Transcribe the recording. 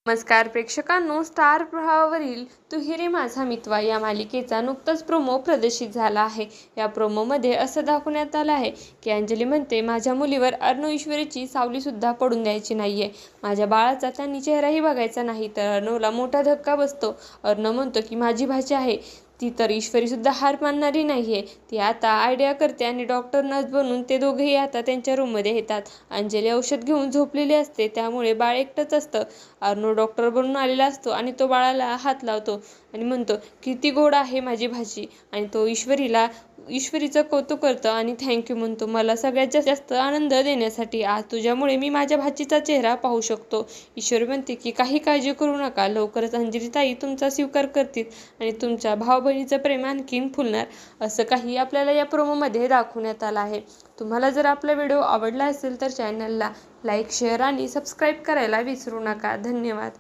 नमस्कार प्रेक्षकांनो, स्टार प्रवाहावरील तू ही रे माझा मितवा या मालिकेचा नुकताच प्रोमो प्रदर्शित झाला आहे। या प्रोमोमध्ये असं दाखवण्यात आलं आहे की अंजली म्हणते, माझ्या मुलीवर अर्णव ईश्वरीची सावलीसुद्धा पडून द्यायची नाहीये, माझ्या बाळाचा त्यांनी चेहराही बघायचा नाही। तर अर्णवला मोठा धक्का बसतो। अर्णव म्हणतो की माझी भाची आहे ती तर ईश्वरीसुद्धा हार मानणारी नाहीये। ती आता आयडिया करते आणि डॉक्टर नर्स बनून ते दोघेही आता त्यांच्या रूममध्ये येतात। अंजली औषध घेऊन झोपलेली असते, त्यामुळे बाळ एकटंच असतं। अर्णव डॉक्टर बनून आलेला असतो आणि तो बाळाला हात लावतो आणि म्हणतो, किती गोड आहे माझी भाची। आणि तो ईश्वरीचं कौतुक करतो आणि थँक्यू म्हणतो, मला सगळ्यात जास्त आनंद देण्यासाठी। आज तुझ्यामुळे मी माझ्या भाचीचा चेहरा पाहू शकतो। ईश्वरी म्हणते की काही काळजी करू नका, लवकरच अंजली ताई तुमचा स्वीकार करतील आणि तुमच्या भाऊ बहिणीचं प्रेम आणखीन फुलणार, असं काही आपल्याला या प्रोमोमध्ये दाखवण्यात आलं आहे। तुम्हाला जर आपला व्हिडिओ आवडला असेल तर चॅनलला लाईक, शेअर आणि सबस्क्राईब करायला विसरू नका। धन्यवाद।